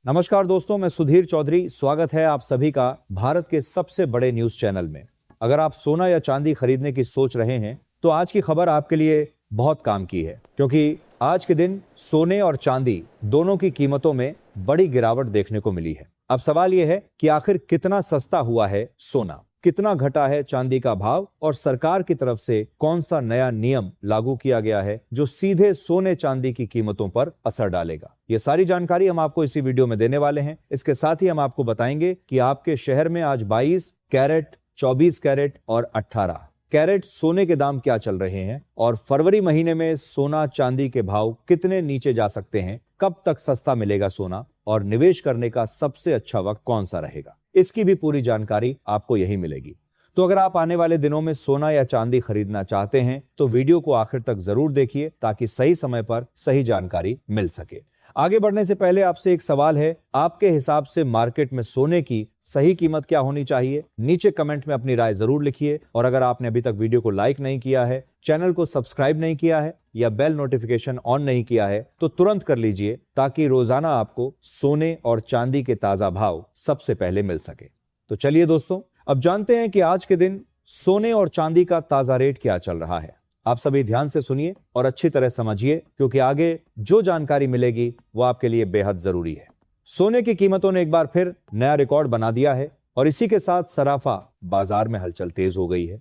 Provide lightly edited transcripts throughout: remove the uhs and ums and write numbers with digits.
नमस्कार दोस्तों, मैं सुधीर चौधरी। स्वागत है आप सभी का भारत के सबसे बड़े न्यूज चैनल में। अगर आप सोना या चांदी खरीदने की सोच रहे हैं तो आज की खबर आपके लिए बहुत काम की है, क्योंकि आज के दिन सोने और चांदी दोनों की कीमतों में बड़ी गिरावट देखने को मिली है। अब सवाल यह है कि आखिर कितना सस्ता हुआ है सोना, कितना घटा है चांदी का भाव और सरकार की तरफ से कौन सा नया नियम लागू किया गया है जो सीधे सोने चांदी की कीमतों पर असर डालेगा। ये सारी जानकारी हम आपको इसी वीडियो में देने वाले हैं। इसके साथ ही हम आपको बताएंगे कि आपके शहर में आज 22 कैरेट, 24 कैरेट और 18 कैरेट सोने के दाम क्या चल रहे हैं और फरवरी महीने में सोना चांदी के भाव कितने नीचे जा सकते हैं, कब तक सस्ता मिलेगा सोना और निवेश करने का सबसे अच्छा वक्त कौन सा रहेगा, इसकी भी पूरी जानकारी आपको यही मिलेगी। तो अगर आप आने वाले दिनों में सोना या चांदी खरीदना चाहते हैं तो वीडियो को आखिर तक जरूर देखिए ताकि सही समय पर सही जानकारी मिल सके। आगे बढ़ने से पहले आपसे एक सवाल है, आपके हिसाब से मार्केट में सोने की सही कीमत क्या होनी चाहिए? नीचे कमेंट में अपनी राय जरूर लिखिए। और अगर आपने अभी तक वीडियो को लाइक नहीं किया है, चैनल को सब्सक्राइब नहीं किया है या बेल नोटिफिकेशन ऑन नहीं किया है तो तुरंत कर लीजिए, ताकि रोजाना आपको सोने और चांदी के ताजा भाव सबसे पहले मिल सके। तो चलिए दोस्तों, अब जानते हैं कि आज के दिन सोने और चांदी का ताजा रेट क्या चल रहा है। आप सभी ध्यान से सुनिए और अच्छी तरह समझिए, क्योंकि आगे जो जानकारी मिलेगी वो आपके लिए बेहद जरूरी है। सोने की कीमतों ने एक बार फिर नया रिकॉर्ड बना दिया है और इसी के साथ सराफा बाजार में हलचल तेज हो गई है।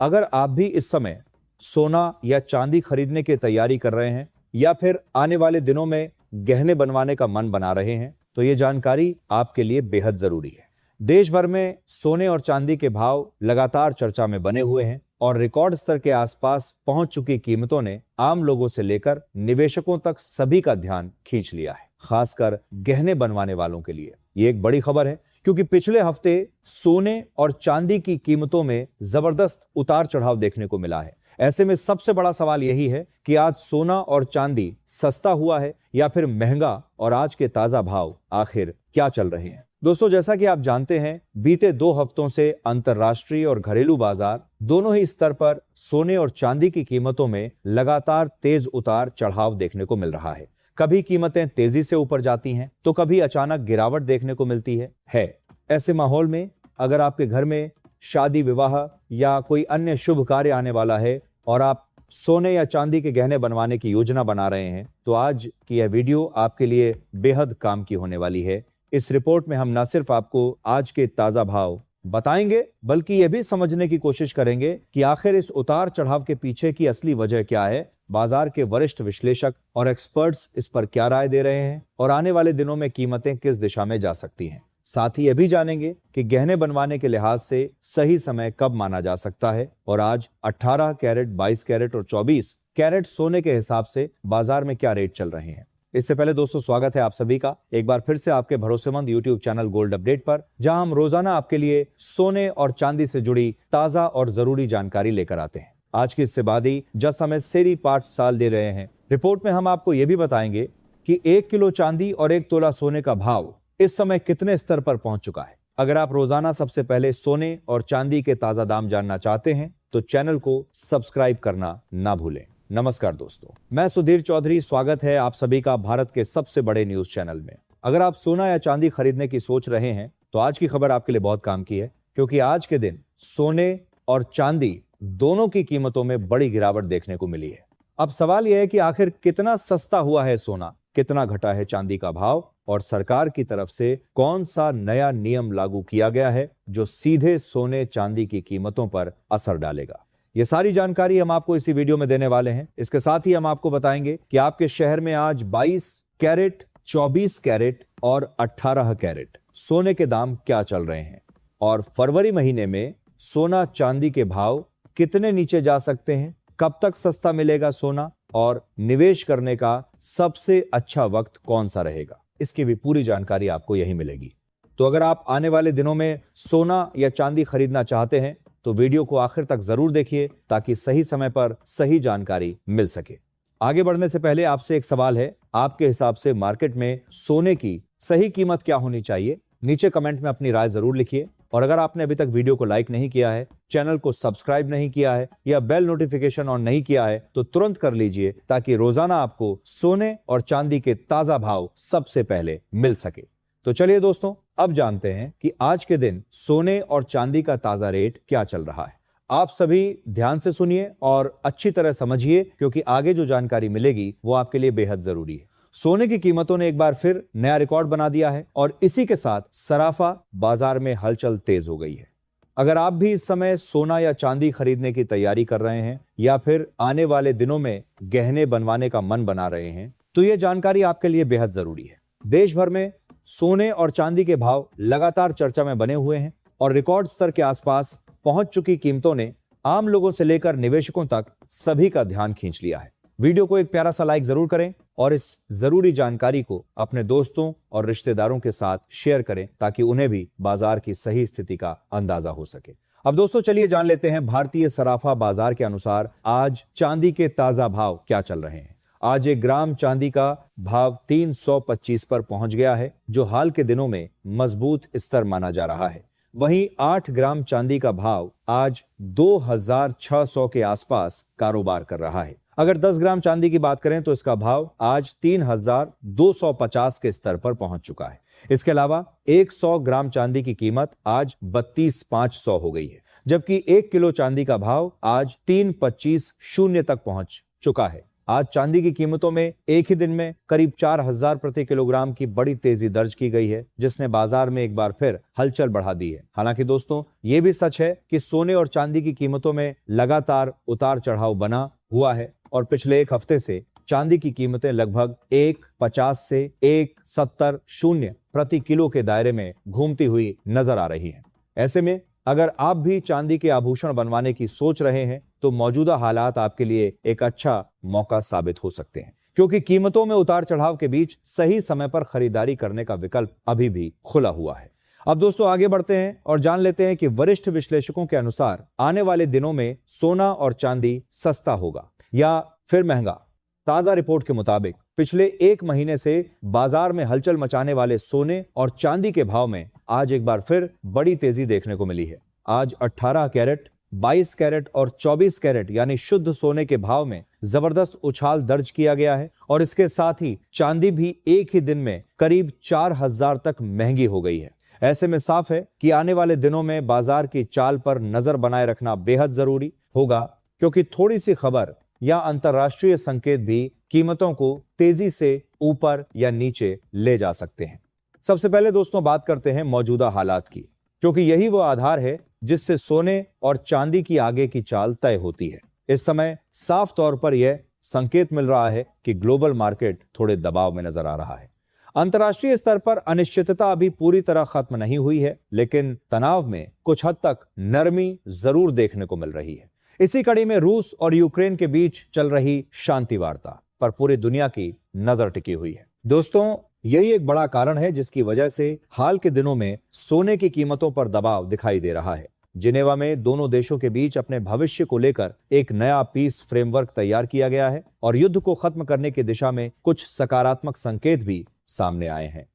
अगर आप भी इस समय सोना या चांदी खरीदने की तैयारी कर रहे हैं या फिर आने वाले दिनों में गहने बनवाने का मन बना रहे हैं तो ये जानकारी आपके लिए बेहद जरूरी है। देश भर में सोने और चांदी के भाव लगातार चर्चा में बने हुए हैं और रिकॉर्ड स्तर के आसपास पहुंच चुकी कीमतों ने आम लोगों से लेकर निवेशकों तक सभी का ध्यान खींच लिया है। खासकर गहने बनवाने वालों के लिए ये एक बड़ी खबर है, क्योंकि पिछले हफ्ते सोने और चांदी की कीमतों में जबरदस्त उतार चढ़ाव देखने को मिला है। ऐसे में सबसे बड़ा सवाल यही है कि आज सोना और चांदी सस्ता हुआ है या फिर महंगा, और आज के ताजा भाव आखिर क्या चल रहे हैं। दोस्तों, जैसा कि आप जानते हैं, बीते 2 हफ्तों से अंतर्राष्ट्रीय और घरेलू बाजार दोनों ही स्तर पर सोने और चांदी की कीमतों में लगातार तेज उतार चढ़ाव देखने को मिल रहा है। कभी कीमतें तेजी से ऊपर जाती हैं तो कभी अचानक गिरावट देखने को मिलती है। ऐसे माहौल में अगर आपके घर में शादी विवाह या कोई अन्य शुभ कार्य आने वाला है और आप सोने या चांदी के गहने बनवाने की योजना बना रहे हैं तो आज की यह वीडियो आपके लिए बेहद काम की होने वाली है। इस रिपोर्ट में हम न सिर्फ आपको आज के ताजा भाव बताएंगे, बल्कि यह भी समझने की कोशिश करेंगे कि आखिर इस उतार चढ़ाव के पीछे की असली वजह क्या है, बाजार के वरिष्ठ विश्लेषक और एक्सपर्ट्स इस पर क्या राय दे रहे हैं और आने वाले दिनों में कीमतें किस दिशा में जा सकती हैं। साथ ही यह भी जानेंगे कि गहने बनवाने के लिहाज से सही समय कब माना जा सकता है और आज 18 कैरेट, 22 कैरेट और 24 कैरेट सोने के हिसाब से बाजार में क्या रेट चल रहे हैं। इससे पहले दोस्तों, स्वागत है आप सभी का एक बार फिर से आपके भरोसेमंद यूट्यूब चैनल गोल्ड अपडेट पर, जहां हम रोजाना आपके लिए सोने और चांदी से जुड़ी ताजा और जरूरी जानकारी लेकर आते हैं। आज की इससे बादी जस हमें सेरी पार्ट साल दे रहे हैं। रिपोर्ट में हम आपको यह भी बताएंगे कि 1 किलो चांदी और 1 तोला सोने का भाव इस समय कितने स्तर पर पहुंच चुका है। अगर आप रोजाना सबसे पहले सोने और चांदी के ताजा दाम जानना चाहते हैं तो चैनल को सब्सक्राइब करना ना भूलें। नमस्कार दोस्तों, मैं सुधीर चौधरी। स्वागत है आप सभी का भारत के सबसे बड़े न्यूज चैनल में। अगर आप सोना या चांदी खरीदने की सोच रहे हैं तो आज की खबर आपके लिए बहुत काम की है, क्योंकि आज के दिन सोने और चांदी दोनों की कीमतों में बड़ी गिरावट देखने को मिली है। अब सवाल यह है कि आखिर कितना सस्ता हुआ है सोना, कितना घटा है चांदी का भाव और सरकार की तरफ से कौन सा नया नियम लागू किया गया है जो सीधे सोने चांदी की कीमतों पर असर डालेगा। ये सारी जानकारी हम आपको इसी वीडियो में देने वाले हैं। इसके साथ ही हम आपको बताएंगे कि आपके शहर में आज 22 कैरेट, 24 कैरेट और 18 कैरेट सोने के दाम क्या चल रहे हैं और फरवरी महीने में सोना चांदी के भाव कितने नीचे जा सकते हैं, कब तक सस्ता मिलेगा सोना और निवेश करने का सबसे अच्छा वक्त कौन सा रहेगा। इसकी भी पूरी जानकारी आपको यही मिलेगी। तो अगर आप आने वाले दिनों में सोना या चांदी खरीदना चाहते हैं तो वीडियो को आखिर तक जरूर देखिए, ताकि सही समय पर सही जानकारी मिल सके। आगे बढ़ने से पहले आपसे एक सवाल है, आपके हिसाब से मार्केट में सोने की सही कीमत क्या होनी चाहिए? नीचे कमेंट में अपनी राय जरूर लिखिए। और अगर आपने अभी तक वीडियो को लाइक नहीं किया है, चैनल को सब्सक्राइब नहीं किया है या बेल नोटिफिकेशन ऑन नहीं किया है तो तुरंत कर लीजिए, ताकि रोजाना आपको सोने और चांदी के ताजा भाव सबसे पहले मिल सके। तो चलिए दोस्तों, अब जानते हैं कि आज के दिन सोने और चांदी का ताजा रेट क्या चल रहा है। आप सभी ध्यान से सुनिए और अच्छी तरह समझिए, क्योंकि आगे जो जानकारी मिलेगी वो आपके लिए बेहद जरूरी है। सोने की कीमतों ने एक बार फिर नया रिकॉर्ड बना दिया है और इसी के साथ सराफा बाजार में हलचल तेज हो गई है। अगर आप भी इस समय सोना या चांदी खरीदने की तैयारी कर रहे हैं या फिर आने वाले दिनों में गहने बनवाने का मन बना रहे हैं, तो यह जानकारी आपके लिए बेहद जरूरी है। देश भर में सोने और चांदी के भाव लगातार चर्चा में बने हुए हैं और रिकॉर्ड स्तर के आसपास पहुंच चुकी कीमतों ने आम लोगों से लेकर निवेशकों तक सभी का ध्यान खींच लिया है। वीडियो को एक प्यारा सा लाइक जरूर करें और इस जरूरी जानकारी को अपने दोस्तों और रिश्तेदारों के साथ शेयर करें, ताकि उन्हें भी बाजार की सही स्थिति का अंदाजा हो सके। अब दोस्तों चलिए जान लेते हैं भारतीय सराफा बाजार के अनुसार आज चांदी के ताजा भाव क्या चल रहे हैं। आज 1 ग्राम चांदी का भाव 325 पर पहुंच गया है, जो हाल के दिनों में मजबूत स्तर माना जा रहा है। वहीं 8 ग्राम चांदी का भाव आज 2600 के आसपास कारोबार कर रहा है। अगर 10 ग्राम चांदी की बात करें तो इसका भाव आज 3250 के स्तर पर पहुंच चुका है। इसके अलावा 100 ग्राम चांदी की कीमत आज 32,500 हो गई है, जबकि 1 किलो चांदी का भाव आज 325 तक पहुंच चुका है। आज चांदी की कीमतों में एक ही दिन में करीब 4000 प्रति किलोग्राम की बड़ी तेजी दर्ज की गई है, जिसने बाजार में एक बार फिर हलचल बढ़ा दी है। हालांकि दोस्तों, ये भी सच है कि सोने और चांदी की कीमतों में लगातार उतार चढ़ाव बना हुआ है और पिछले एक हफ्ते से चांदी की कीमतें लगभग 1.50 से 1.70 प्रति किलो के दायरे में घूमती हुई नजर आ रही है। ऐसे में अगर आप भी चांदी के आभूषण बनवाने की सोच रहे हैं तो मौजूदा हालात आपके लिए एक अच्छा मौका साबित हो सकते हैं, क्योंकि कीमतों में उतार चढ़ाव के बीच सही समय पर खरीदारी करने का विकल्प अभी भी खुला हुआ है। अब दोस्तों आगे बढ़ते हैं और जान लेते हैं कि वरिष्ठ विश्लेषकों के अनुसार आने वाले दिनों में सोना और चांदी सस्ता होगा या फिर महंगा। ताजा रिपोर्ट के मुताबिक पिछले 1 महीने से बाजार में हलचल मचाने वाले सोने और चांदी के भाव में आज एक बार फिर बड़ी तेजी देखने को मिली है। आज 18 कैरेट, 22 कैरेट और 24 कैरेट यानी शुद्ध सोने के भाव में जबरदस्त उछाल दर्ज किया गया है और इसके साथ ही चांदी भी एक ही दिन में करीब 4000 तक महंगी हो गई है। ऐसे में साफ है कि आने वाले दिनों में बाजार की चाल पर नजर बनाए रखना बेहद जरूरी होगा, क्योंकि थोड़ी सी खबर या अंतर्राष्ट्रीय संकेत भी कीमतों को तेजी से ऊपर या नीचे ले जा सकते हैं। सबसे पहले दोस्तों बात करते हैं मौजूदा हालात की, क्योंकि यही वो आधार है जिससे सोने और चांदी की आगे की चाल तय होती है। इस समय साफ तौर पर यह संकेत मिल रहा है कि ग्लोबल मार्केट थोड़े दबाव में नजर आ रहा है। अंतर्राष्ट्रीय स्तर पर अनिश्चितता अभी पूरी तरह खत्म नहीं हुई है, लेकिन तनाव में कुछ हद तक नरमी जरूर देखने को मिल रही है। इसी कड़ी में रूस और यूक्रेन के बीच चल रही शांति वार्ता पर पूरी दुनिया की नजर टिकी हुई है। दोस्तों, यही एक बड़ा कारण है जिसकी वजह से हाल के दिनों में सोने की कीमतों पर दबाव दिखाई दे रहा है। जिनेवा में दोनों देशों के बीच अपने भविष्य को लेकर एक नया पीस फ्रेमवर्क तैयार किया गया है और युद्ध को खत्म करने की दिशा में कुछ सकारात्मक संकेत भी सामने आए हैं।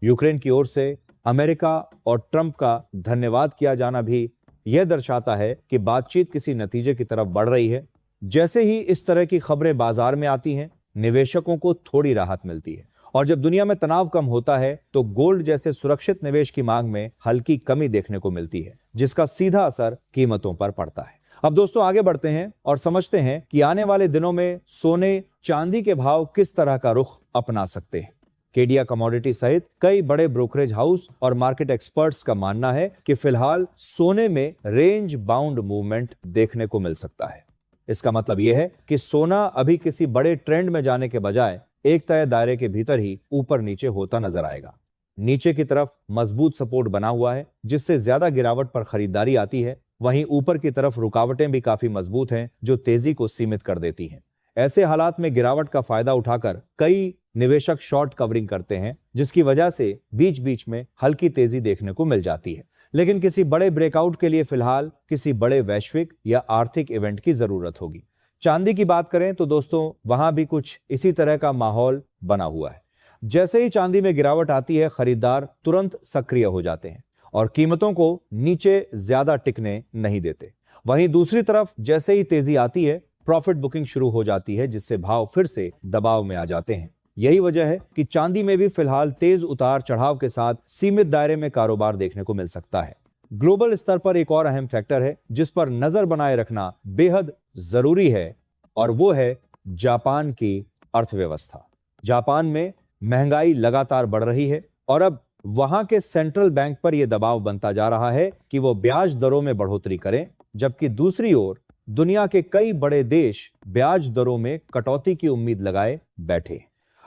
यूक्रेन की ओर से अमेरिका और ट्रंप का धन्यवाद किया जाना भी यह दर्शाता है कि बातचीत किसी नतीजे की तरफ बढ़ रही है। जैसे ही इस तरह की खबरें बाजार में आती हैं, निवेशकों को थोड़ी राहत मिलती है और जब दुनिया में तनाव कम होता है तो गोल्ड जैसे सुरक्षित निवेश की मांग में हल्की कमी देखने को मिलती है, जिसका सीधा असर कीमतों पर पड़ता है। अब दोस्तों आगे बढ़ते हैं और समझते हैं कि आने वाले दिनों में सोने चांदी के भाव किस तरह का रुख अपना सकते हैं। केडिया कमोडिटी सहित कई बड़े ब्रोकरेज हाउस और मार्केट एक्सपर्ट्स का मानना है कि फिलहाल सोने में रेंज बाउंड मूवमेंट देखने को मिल सकता है। इसका मतलब यह है कि सोना अभी किसी बड़े ट्रेंड में जाने के बजाय एक तय दायरे के भीतर ही ऊपर नीचे होता नजर आएगा। नीचे की तरफ मजबूत सपोर्ट बना हुआ है, जिससे ज्यादा गिरावट पर खरीदारी आती है। वहीं ऊपर की तरफ रुकावटें भी काफी मजबूत हैं, जो तेजी को सीमित कर देती हैं। ऐसे हालात में गिरावट का फायदा उठाकर कई निवेशक शॉर्ट कवरिंग करते हैं, जिसकी वजह से बीच बीच में हल्की तेजी देखने को मिल जाती है। लेकिन किसी बड़े ब्रेकआउट के लिए फिलहाल किसी बड़े वैश्विक या आर्थिक इवेंट की जरूरत होगी। चांदी की बात करें तो दोस्तों वहां भी कुछ इसी तरह का माहौल बना हुआ है। जैसे ही चांदी में गिरावट आती है, खरीदार तुरंत सक्रिय हो जाते हैं और कीमतों को नीचे ज्यादा टिकने नहीं देते। वहीं दूसरी तरफ जैसे ही तेजी आती है, प्रॉफिट बुकिंग शुरू हो जाती है, जिससे भाव फिर से दबाव में आ जाते हैं। यही वजह है कि चांदी में भी फिलहाल तेज उतार चढ़ाव के साथ सीमित दायरे में कारोबार देखने को मिल सकता है। ग्लोबल स्तर पर एक और अहम फैक्टर है जिस पर नजर बनाए रखना बेहद जरूरी है, और वो है जापान की अर्थव्यवस्था। जापान में महंगाई लगातार बढ़ रही है और अब वहां के सेंट्रल बैंक पर यह दबाव बनता जा रहा है कि वो ब्याज दरों में बढ़ोतरी करें, जबकि दूसरी ओर दुनिया के कई बड़े देश ब्याज दरों में कटौती की उम्मीद लगाए बैठे।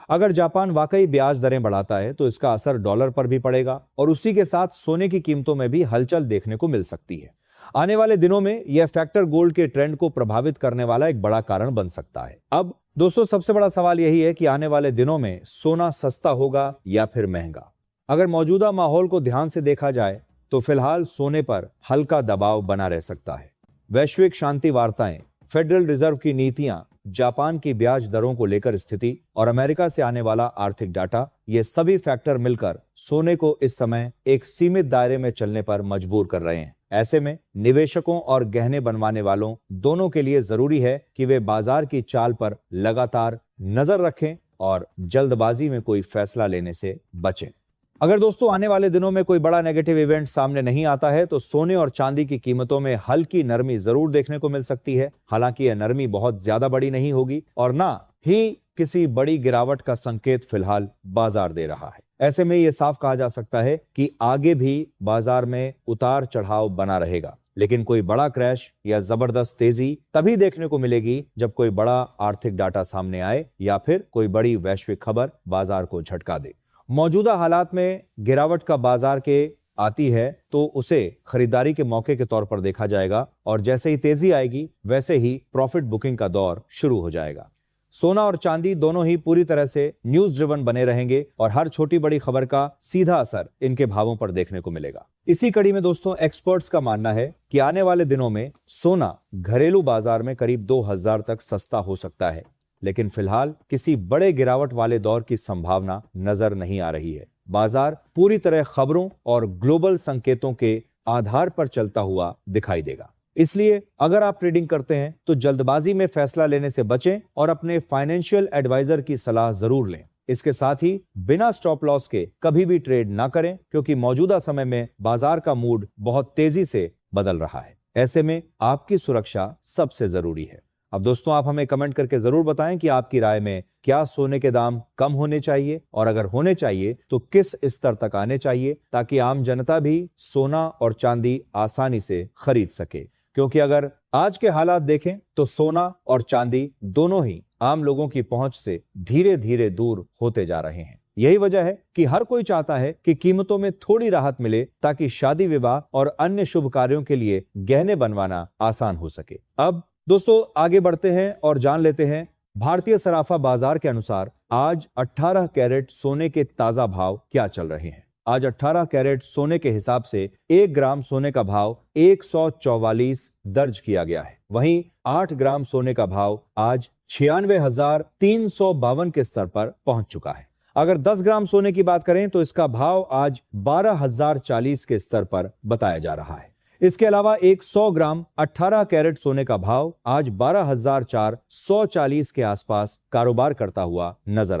अगर जापान वाकई ब्याज दरें बढ़ाता है तो इसका असर डॉलर पर भी पड़ेगा और उसी के साथ सोने की कीमतों में भी हलचल देखने को मिल सकती है। आने वाले दिनों में यह फैक्टर गोल्ड के ट्रेंड को प्रभावित करने वाला एक बड़ा कारण बन सकता है। अब दोस्तों, सबसे बड़ा सवाल यही है कि आने वाले दिनों में सोना सस्ता होगा या फिर महंगा। अगर मौजूदा माहौल को ध्यान से देखा जाए तो फिलहाल सोने पर हल्का दबाव बना रह सकता है। वैश्विक शांति वार्ताएं, फेडरल रिजर्व की नीतियां, जापान की ब्याज दरों को लेकर स्थिति और अमेरिका से आने वाला आर्थिक डाटा, ये सभी फैक्टर मिलकर सोने को इस समय एक सीमित दायरे में चलने पर मजबूर कर रहे हैं। ऐसे में निवेशकों और गहने बनवाने वालों दोनों के लिए जरूरी है कि वे बाजार की चाल पर लगातार नजर रखें और जल्दबाजी में कोई फैसला लेने से बचें। अगर दोस्तों आने वाले दिनों में कोई बड़ा नेगेटिव इवेंट सामने नहीं आता है तो सोने और चांदी की कीमतों में हल्की नरमी जरूर देखने को मिल सकती है। हालांकि यह नरमी बहुत ज्यादा बड़ी नहीं होगी और ना ही किसी बड़ी गिरावट का संकेत फिलहाल बाजार दे रहा है। ऐसे में यह साफ कहा जा सकता है कि आगे भी बाजार में उतार चढ़ाव बना रहेगा, लेकिन कोई बड़ा क्रैश या जबरदस्त तेजी तभी देखने को मिलेगी जब कोई बड़ा आर्थिक डाटा सामने आए या फिर कोई बड़ी वैश्विक खबर बाजार को झटका दे। मौजूदा हालात में गिरावट का बाजार के आती है तो उसे खरीदारी के मौके के तौर पर देखा जाएगा और जैसे ही तेजी आएगी वैसे ही प्रॉफिट बुकिंग का दौर शुरू हो जाएगा। सोना और चांदी दोनों ही पूरी तरह से न्यूज ड्रिवन बने रहेंगे और हर छोटी बड़ी खबर का सीधा असर इनके भावों पर देखने को मिलेगा। इसी कड़ी में दोस्तों, एक्सपर्ट्स का मानना है कि आने वाले दिनों में सोना घरेलू बाजार में करीब 2000 तक सस्ता हो सकता है, लेकिन फिलहाल किसी बड़े गिरावट वाले दौर की संभावना नजर नहीं आ रही है। बाजार पूरी तरह खबरों और ग्लोबल संकेतों के आधार पर चलता हुआ दिखाई देगा। इसलिए अगर आप ट्रेडिंग करते हैं तो जल्दबाजी में फैसला लेने से बचें और अपने फाइनेंशियल एडवाइजर की सलाह जरूर लें। इसके साथ ही बिना स्टॉप लॉस के कभी भी ट्रेड ना करें, क्योंकि मौजूदा समय में बाजार का मूड बहुत तेजी से बदल रहा है। ऐसे में आपकी सुरक्षा सबसे जरूरी है। अब दोस्तों, आप हमें कमेंट करके जरूर बताएं कि आपकी राय में क्या सोने के दाम कम होने चाहिए, और अगर होने चाहिए तो किस स्तर तक आने चाहिए, ताकि आम जनता भी सोना और चांदी आसानी से खरीद सके। क्योंकि अगर आज के हालात देखें तो सोना और चांदी दोनों ही आम लोगों की पहुंच से धीरे धीरे दूर होते जा रहे हैं। यही वजह है कि हर कोई चाहता है कि कीमतों में थोड़ी राहत मिले ताकि शादी विवाह और अन्य शुभ कार्यों के लिए गहने बनवाना आसान हो सके। अब दोस्तों आगे बढ़ते हैं और जान लेते हैं भारतीय सराफा बाजार के अनुसार आज 18 कैरेट सोने के ताजा भाव क्या चल रहे हैं। आज 18 कैरेट सोने के हिसाब से 1 ग्राम सोने का भाव 144 दर्ज किया गया है। वहीं 8 ग्राम सोने का भाव आज 96,352 के स्तर पर पहुंच चुका है। अगर 10 ग्राम सोने की बात करें तो इसका भाव आज 12,040 के स्तर पर बताया जा रहा है। इसके अलावा 100 ग्राम 18 कैरेट सोने का भाव आज 12,440 के आसपास कारोबार करता हुआ नजर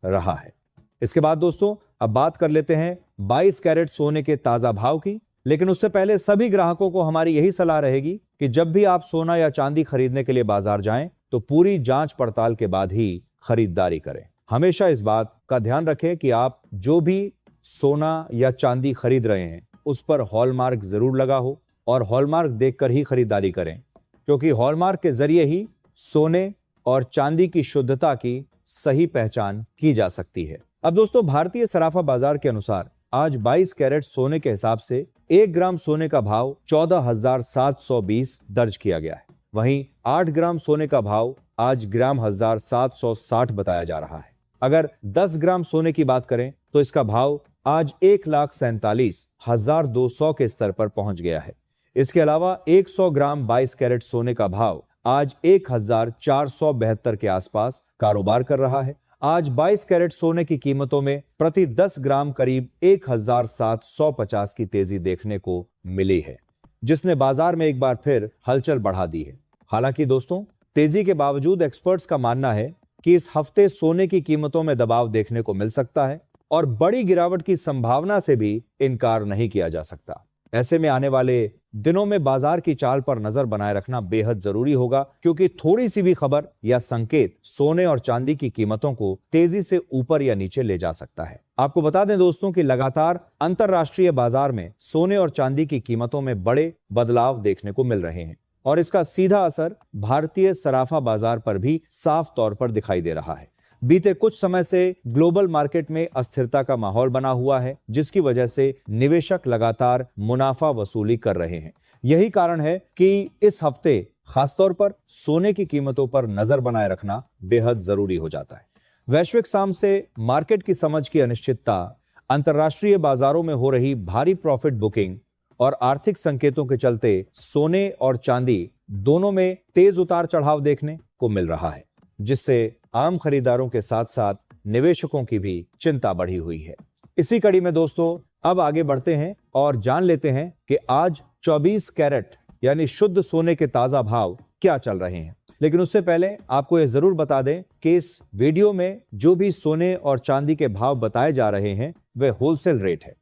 रहा है। इसके बाद दोस्तों अब बात कर लेते हैं 22 कैरेट सोने के ताजा भाव की। लेकिन उससे पहले सभी ग्राहकों को हमारी यही सलाह रहेगी कि जब भी आप सोना या चांदी खरीदने के लिए बाजार जाएं तो पूरी जांच पड़ताल के बाद ही खरीदारी करें। हमेशा इस बात का ध्यान रखें कि आप जो भी सोना या चांदी खरीद रहे हैं उस पर हॉलमार्क जरूर लगा हो, और हॉलमार्क देखकर ही खरीदारी करें, क्योंकि हॉलमार्क के जरिए ही सोने और चांदी की शुद्धता की सही पहचान की जा सकती है। अब दोस्तों, भारतीय सराफा बाजार के अनुसार आज 22 कैरेट सोने के हिसाब से 1 ग्राम सोने का भाव 14,720 दर्ज किया गया है। वहीं 8 ग्राम सोने का भाव आज ग्राम 1,760 बताया जा रहा है। अगर 10 ग्राम सोने की बात करें तो इसका भाव आज 1,47,200 के स्तर पर पहुंच गया है। इसके अलावा 100 ग्राम 22 कैरेट सोने का भाव आज 1,472 के आसपास कारोबार कर रहा है। आज 22 कैरेट सोने की कीमतों में प्रति 10 ग्राम करीब 1,750 की तेजी देखने को मिली है, जिसने बाजार में एक बार फिर हलचल बढ़ा दी है। हालांकि दोस्तों, तेजी के बावजूद एक्सपर्ट्स का मानना है कि इस हफ्ते सोने की कीमतों में दबाव देखने को मिल सकता है और बड़ी गिरावट की संभावना से भी इनकार नहीं किया जा सकता। ऐसे में आने वाले दिनों में बाजार की चाल पर नजर बनाए रखना बेहद जरूरी होगा, क्योंकि थोड़ी सी भी खबर या संकेत सोने और चांदी की कीमतों को तेजी से ऊपर या नीचे ले जा सकता है। आपको बता दें दोस्तों कि लगातार अंतरराष्ट्रीय बाजार में सोने और चांदी की कीमतों में बड़े बदलाव देखने को मिल रहे हैं और इसका सीधा असर भारतीय सराफा बाजार पर भी साफ तौर पर दिखाई दे रहा है। बीते कुछ समय से ग्लोबल मार्केट में अस्थिरता का माहौल बना हुआ है, जिसकी वजह से निवेशक लगातार मुनाफा वसूली कर रहे हैं। यही कारण है कि इस हफ्ते खासतौर पर सोने की कीमतों पर नजर बनाए रखना बेहद जरूरी हो जाता है। वैश्विक साम से मार्केट की समझ की अनिश्चितता, अंतर्राष्ट्रीय बाजारों में हो रही भारी प्रॉफिट बुकिंग और आर्थिक संकेतों के चलते सोने और चांदी दोनों में तेज उतार चढ़ाव देखने को मिल रहा है, जिससे आम खरीदारों के साथ साथ निवेशकों की भी चिंता बढ़ी हुई है। इसी कड़ी में दोस्तों अब आगे बढ़ते हैं और जान लेते हैं कि आज 24 कैरेट यानी शुद्ध सोने के ताजा भाव क्या चल रहे हैं। लेकिन उससे पहले आपको यह जरूर बता दें कि इस वीडियो में जो भी सोने और चांदी के भाव बताए जा रहे हैं वे होलसेल रेट है।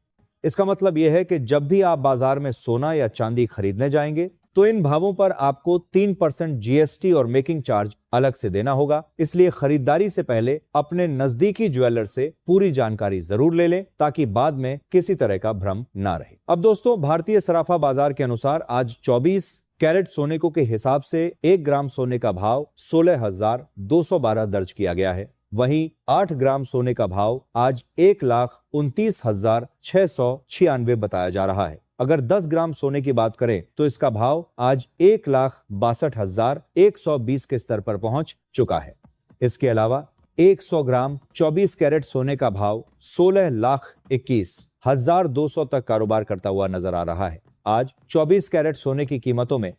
इसका मतलब यह है कि जब भी आप बाजार में सोना या चांदी खरीदने जाएंगे तो इन भावों पर आपको 3% जीएसटी और मेकिंग चार्ज अलग से देना होगा। इसलिए खरीदारी से पहले अपने नजदीकी ज्वेलर से पूरी जानकारी जरूर ले लें, ताकि बाद में किसी तरह का भ्रम ना रहे। अब दोस्तों भारतीय सराफा बाजार के अनुसार आज 24 कैरेट सोने को के हिसाब से 1 ग्राम सोने का भाव 16,212 दर्ज किया गया है। वहीं 8 ग्राम सोने का भाव आज 1,29,696 बताया जा रहा है। अगर 10 ग्राम सोने की बात करें तो इसका भाव आज 1,62,120 के स्तर पर पहुंच चुका है। इसके अलावा 100 ग्राम 24 कैरेट सोने का भाव 16,21,200 तक कारोबार करता हुआ नजर आ रहा है। आज 24 कैरेट सोने की कीमतों में